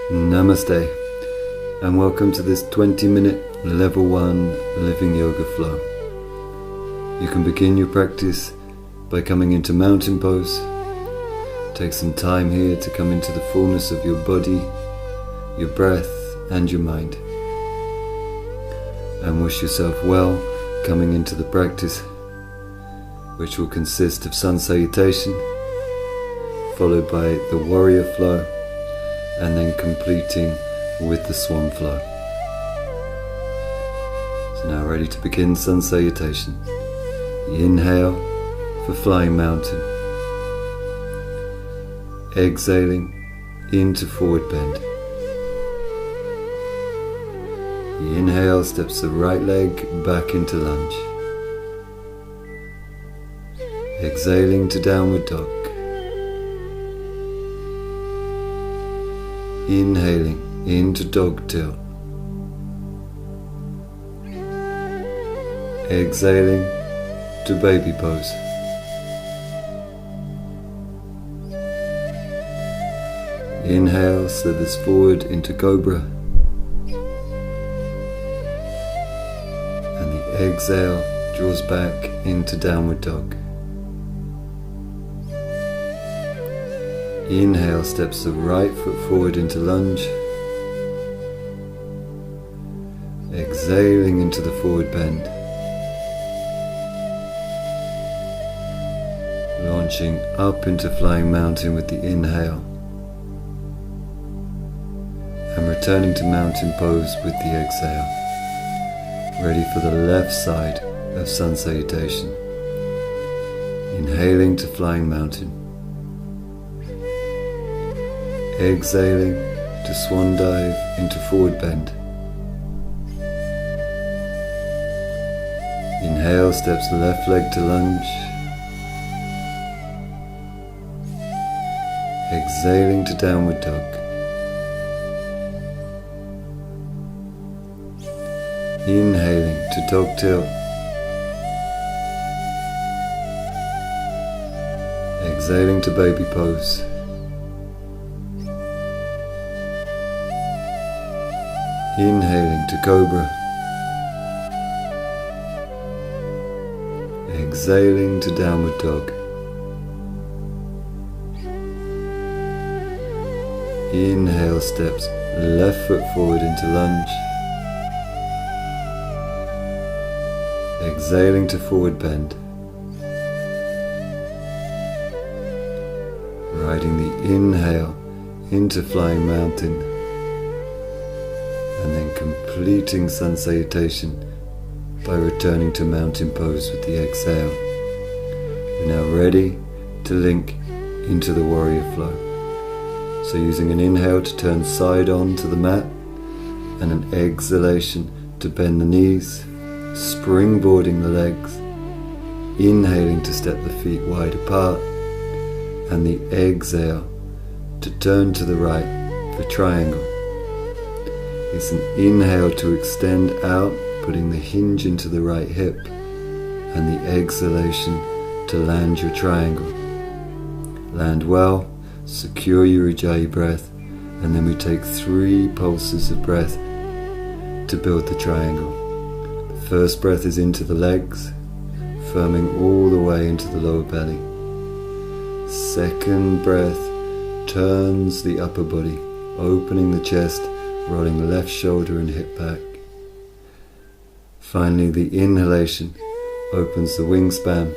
Namaste, and welcome to this 20-minute Level 1 Living Yoga Flow. You can begin your practice by coming into mountain pose. Take some time here to come into the fullness of your body, your breath and your mind. And wish yourself well coming into the practice, which will consist of sun salutation, followed by the warrior flow, and then completing with the swan flow. So now ready to begin sun salutation. Inhale for flying mountain. Exhaling into forward bend. The inhale steps the right leg back into lunge. Exhaling to downward dog. Inhaling into dog tilt. Exhaling to baby pose. Inhale slithers forward into cobra. And the exhale draws back into downward dog. Inhale steps the right foot forward into lunge. Exhaling into the forward bend. Launching up into flying mountain with the inhale. And returning to mountain pose with the exhale. Ready for the left side of sun salutation. Inhaling to flying mountain. Exhaling to swan dive into forward bend. Inhale steps the left leg to lunge. Exhaling to downward dog. Inhaling to dog tilt. Exhaling to baby pose. Inhaling to cobra. Exhaling to downward dog. Inhale steps left foot forward into lunge. Exhaling to forward bend. Riding the inhale into flying mountain. And then completing sun salutation by returning to mountain pose with the exhale. We're now ready to link into the warrior flow. So using an inhale to turn side on to the mat and an exhalation to bend the knees, springboarding the legs, inhaling to step the feet wide apart, and the exhale to turn to the right for triangle. It's an inhale to extend out, putting the hinge into the right hip, and the exhalation to land your triangle. Land well, secure your Ujjayi breath, and then we take 3 pulses of breath to build the triangle. The first breath is into the legs, firming all the way into the lower belly. Second breath turns the upper body, opening the chest, rolling the left shoulder and hip back. Finally, the inhalation opens the wingspan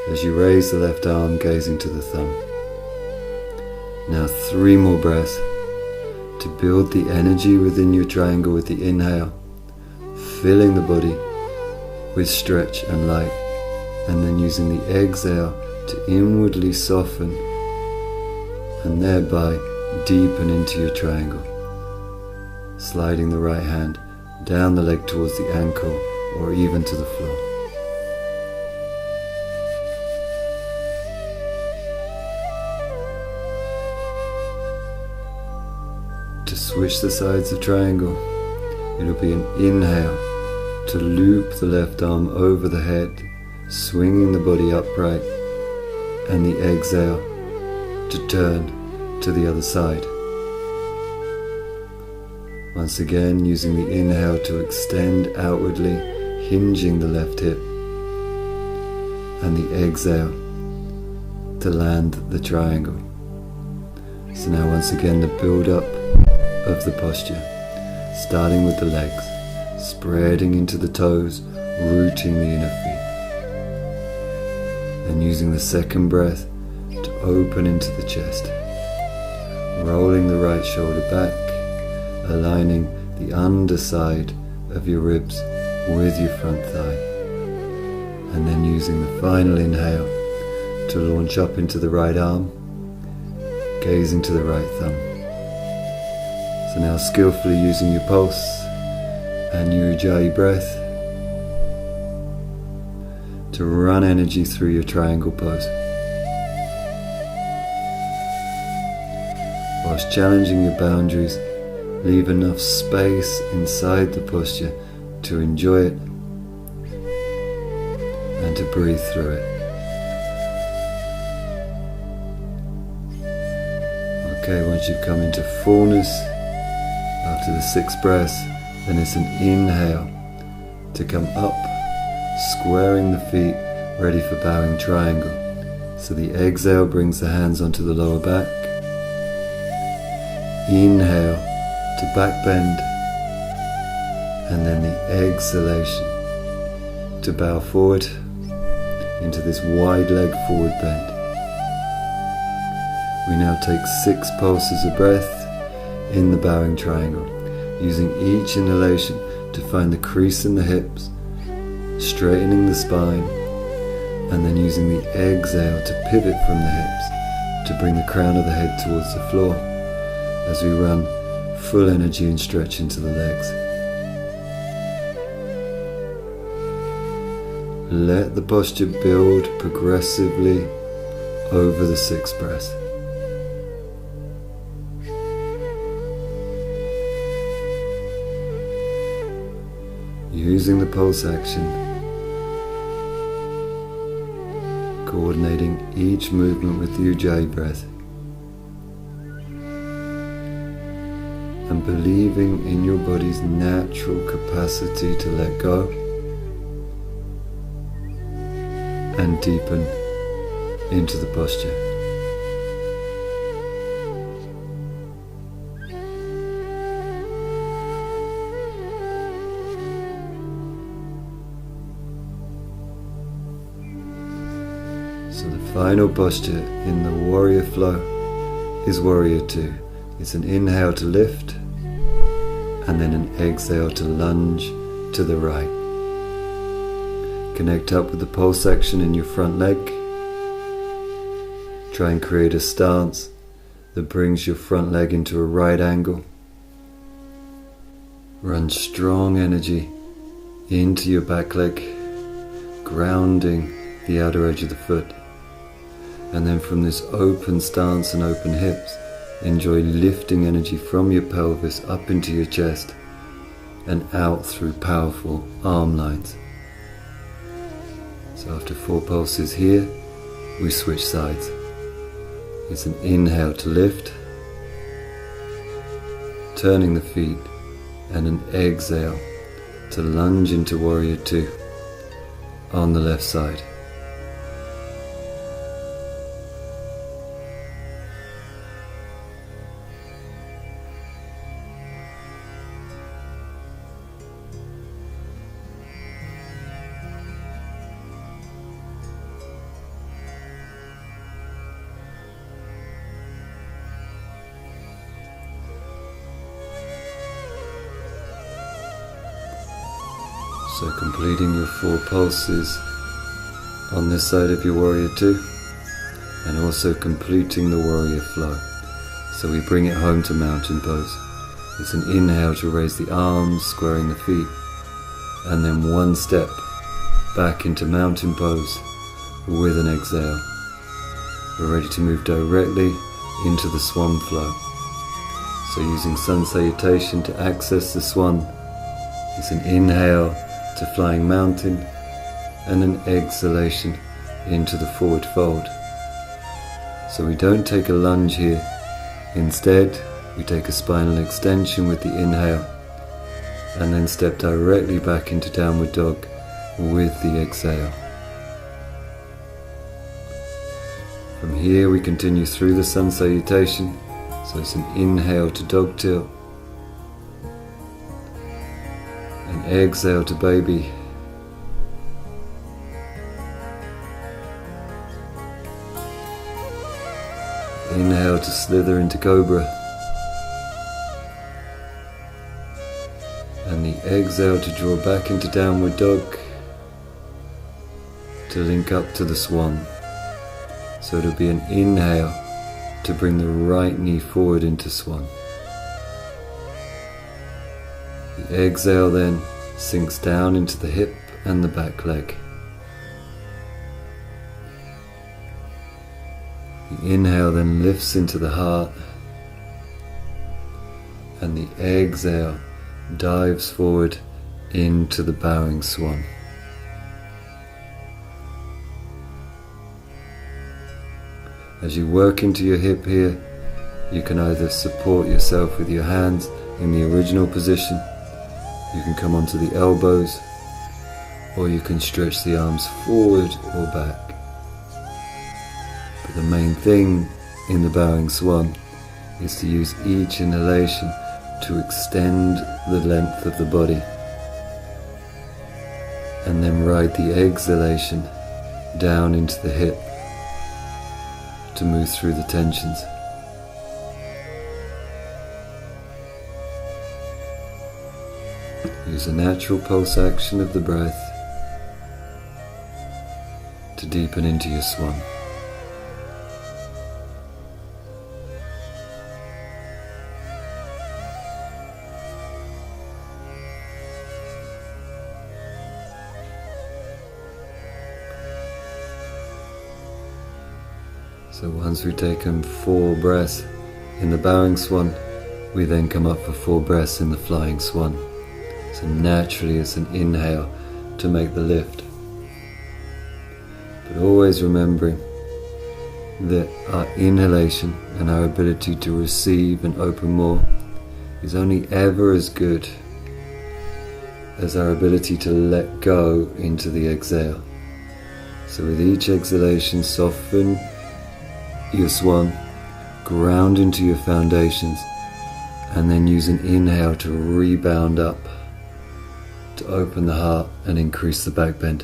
as you raise the left arm, gazing to the thumb. Now 3 more breaths to build the energy within your triangle with the inhale, filling the body with stretch and light, and then using the exhale to inwardly soften and thereby deepen into your triangle. Sliding the right hand down the leg towards the ankle or even to the floor. To switch the sides of triangle, it'll be an inhale to loop the left arm over the head, swinging the body upright, and the exhale to turn to the other side. Once again, using the inhale to extend outwardly, hinging the left hip, and the exhale to land the triangle. So now once again the build-up of the posture, starting with the legs, spreading into the toes, rooting the inner feet. And using the second breath to open into the chest, rolling the right shoulder back, aligning the underside of your ribs with your front thigh. And then using the final inhale to launch up into the right arm, gazing to the right thumb. So now skillfully using your pulse and your Ujjayi breath to run energy through your triangle pose, whilst challenging your boundaries. Leave enough space inside the posture to enjoy it and to breathe through it. Okay, once you've come into fullness after the 6 breaths, then it's an inhale to come up, squaring the feet, ready for bowing triangle. So the exhale brings the hands onto the lower back. Inhale to back bend, and then the exhalation to bow forward into this wide leg forward bend. We now take 6 pulses of breath in the bowing triangle, using each inhalation to find the crease in the hips, straightening the spine, and then using the exhale to pivot from the hips to bring the crown of the head towards the floor as we run full energy and stretch into the legs. Let the posture build progressively over the 6 breaths. Using the pulse action, coordinating each movement with the Ujjayi breath, and believing in your body's natural capacity to let go and deepen into the posture. So the final posture in the warrior flow is warrior 2. It's an inhale to lift, and then an exhale to lunge to the right. Connect up with the pulse action in your front leg. Try and create a stance that brings your front leg into a right angle. Run strong energy into your back leg, grounding the outer edge of the foot. And then from this open stance and open hips, enjoy lifting energy from your pelvis up into your chest and out through powerful arm lines. So after 4 pulses here, we switch sides. It's an inhale to lift, turning the feet, and an exhale to lunge into warrior 2 on the left side. So completing your 4 pulses on this side of your warrior 2, and also completing the warrior flow. So we bring it home to mountain pose. It's an inhale to raise the arms, squaring the feet, and then 1 step back into mountain pose with an exhale. We're ready to move directly into the swan flow. So using sun salutation to access the swan, it's an inhale to flying mountain and an exhalation into the forward fold. So we don't take a lunge here. Instead, We take a spinal extension with the inhale and then step directly back into downward dog with the exhale. From here we continue through the sun salutation, so it's an inhale to dog tilt, an exhale to baby, inhale to slither into cobra, and the exhale to draw back into downward dog to link up to the swan. So it'll be an inhale to bring the right knee forward into swan. The exhale then sinks down into the hip and the back leg. The inhale then lifts into the heart, and the exhale dives forward into the bowing swan. As you work into your hip here, you can either support yourself with your hands in the original position, you can come onto the elbows, or you can stretch the arms forward or back. But the main thing in the bowing swan is to use each inhalation to extend the length of the body, and then ride the exhalation down into the hip to move through the tensions. Use a natural pulse action of the breath to deepen into your swan. So once we've taken 4 breaths in the bowing swan, we then come up for 4 breaths in the flying swan. So naturally it's an inhale to make the lift. But always remembering that our inhalation and our ability to receive and open more is only ever as good as our ability to let go into the exhale. So with each exhalation, soften your swan, ground into your foundations, and then use an inhale to rebound up, to open the heart and increase the back bend.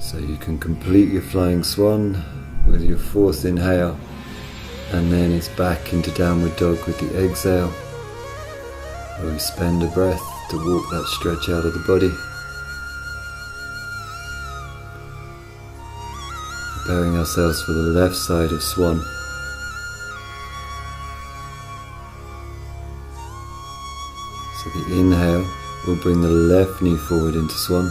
So you can complete your flying swan with your 4th inhale, and then it's back into downward dog with the exhale, where we spend a breath to walk that stretch out of the body, preparing ourselves for the left side of swan. So the inhale will bring the left knee forward into swan,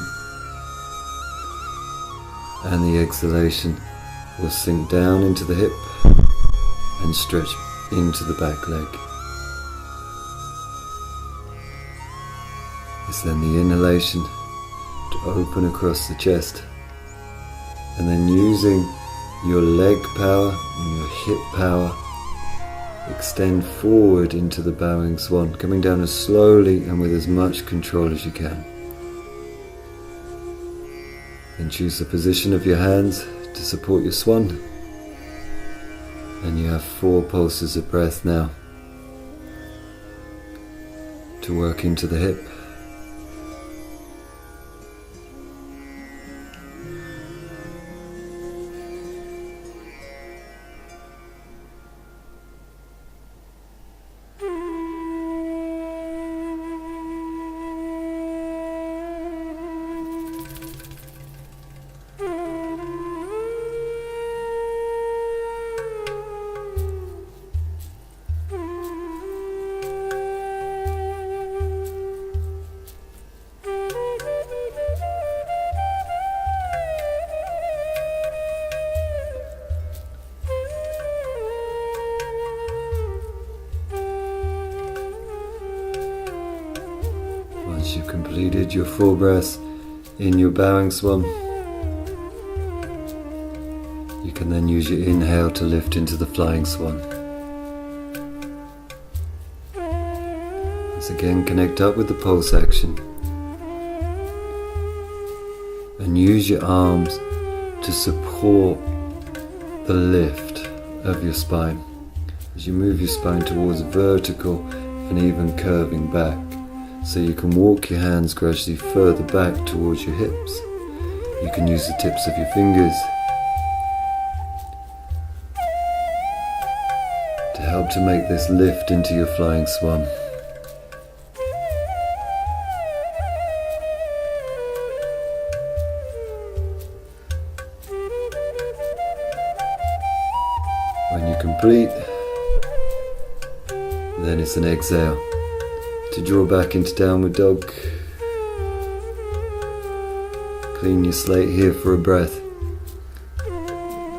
and the exhalation will sink down into the hip and stretch into the back leg. It's then the inhalation to open across the chest, and then using your leg power and your hip power, extend forward into the bowing swan, coming down as slowly and with as much control as you can. Then choose the position of your hands to support your swan, and you have 4 pulses of breath now to work into the hip. Once you've completed your 4 breaths in your bowing swan, can then use your inhale to lift into the flying swan. Once again, connect up with the pulse action and use your arms to support the lift of your spine as you move your spine towards vertical and even curving back, so you can walk your hands gradually further back towards your hips. You can use the tips of your fingers to help to make this lift into your flying swan. When you complete, then it's an exhale to draw back into downward dog. Clean your slate here for a breath,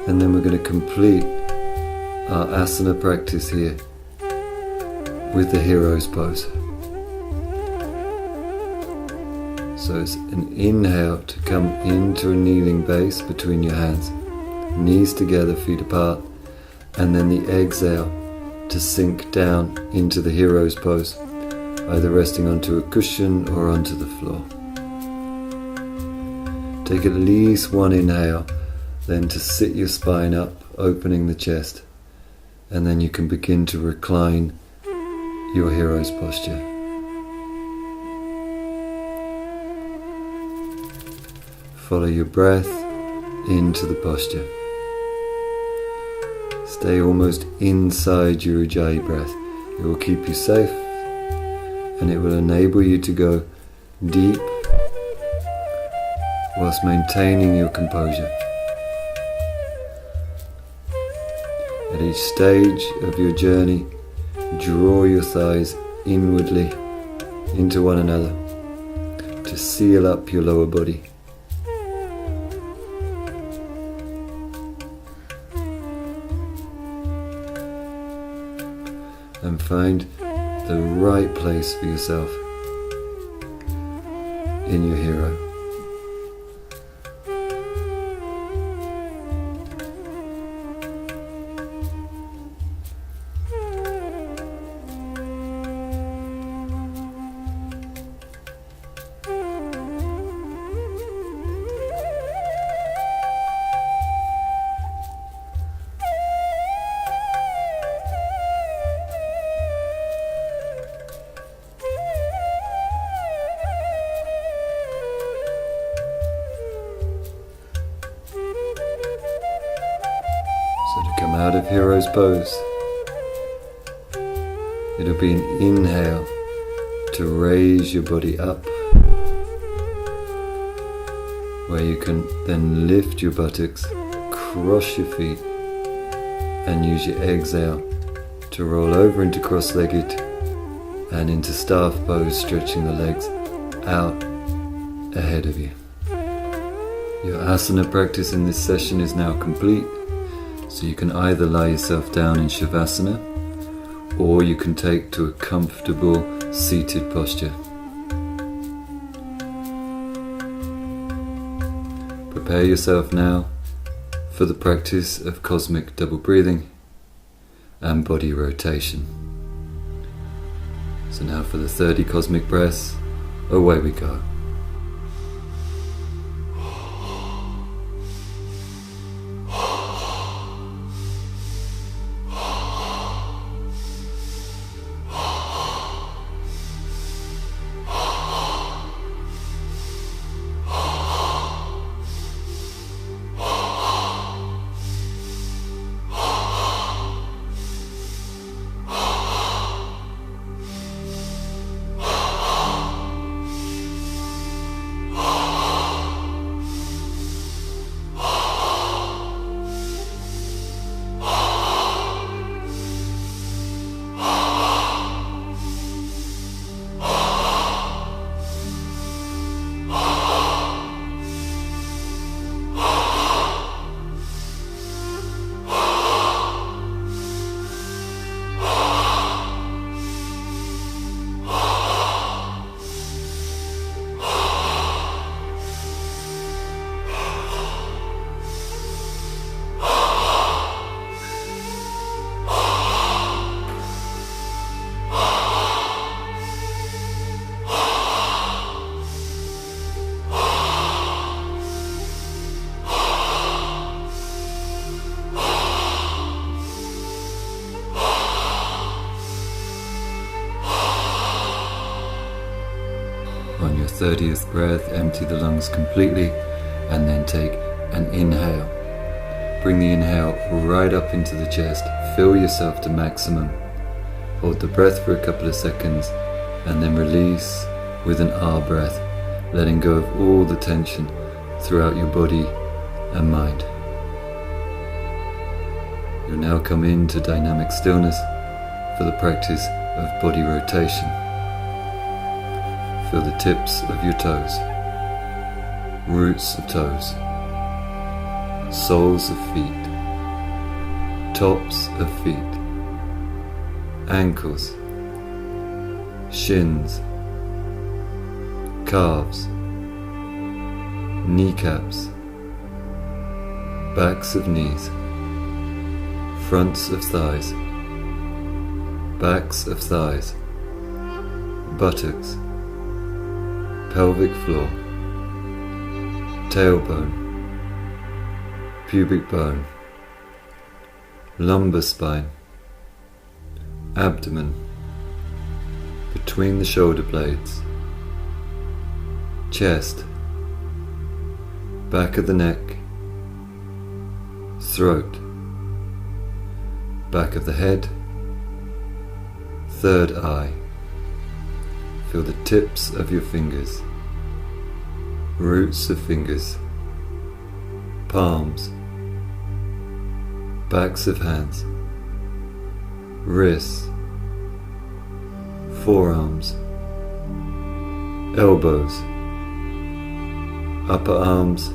and then we're going to complete our asana practice here with the hero's pose. So it's an inhale to come into a kneeling base between your hands, knees together, feet apart, and then the exhale to sink down into the hero's pose, either resting onto a cushion or onto the floor. Take at least one inhale, then to sit your spine up, opening the chest, and then you can begin to recline your hero's posture. Follow your breath into the posture. Stay almost inside your Ujjayi breath. It will keep you safe, and it will enable you to go deep whilst maintaining your composure. At each stage of your journey, draw your thighs inwardly into one another to seal up your lower body. And find the right place for yourself in your hero. Come out of hero's pose. It'll be an inhale to raise your body up, where you can then lift your buttocks, cross your feet, and use your exhale to roll over into cross-legged and into staff pose, stretching the legs out ahead of you. Your asana practice in this session is now complete. So you can either lie yourself down in Shavasana, or you can take to a comfortable seated posture. Prepare yourself now for the practice of cosmic double breathing and body rotation. So now for the 30 cosmic breaths, away we go. 30th breath, empty the lungs completely, and then take an inhale. Bring the inhale right up into the chest, fill yourself to maximum. Hold the breath for a couple of seconds, and then release with an R breath, letting go of all the tension throughout your body and mind. You'll now come into dynamic stillness for the practice of body rotation. Feel the tips of your toes, roots of toes, soles of feet, tops of feet, ankles, shins, calves, kneecaps, backs of knees, fronts of thighs, backs of thighs, buttocks, pelvic floor, tailbone, pubic bone, lumbar spine, abdomen, between the shoulder blades, chest, back of the neck, throat, back of the head, third eye. Feel the tips of your fingers, roots of fingers, palms, backs of hands, wrists, forearms, elbows, upper arms,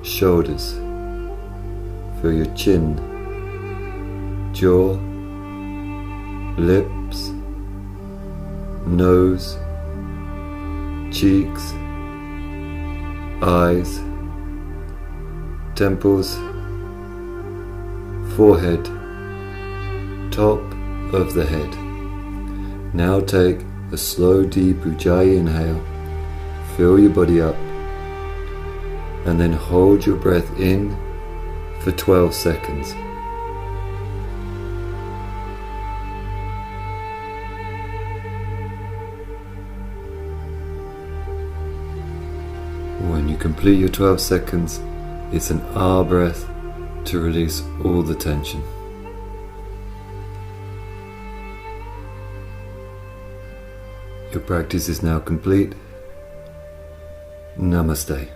shoulders. Feel your chin, jaw, lips, nose, cheeks, eyes, temples, forehead, top of the head. Now take a slow, deep Ujjayi inhale, fill your body up, and then hold your breath in for 12 seconds. When you complete your 12 seconds, it's an R breath to release all the tension. Your practice is now complete. Namaste.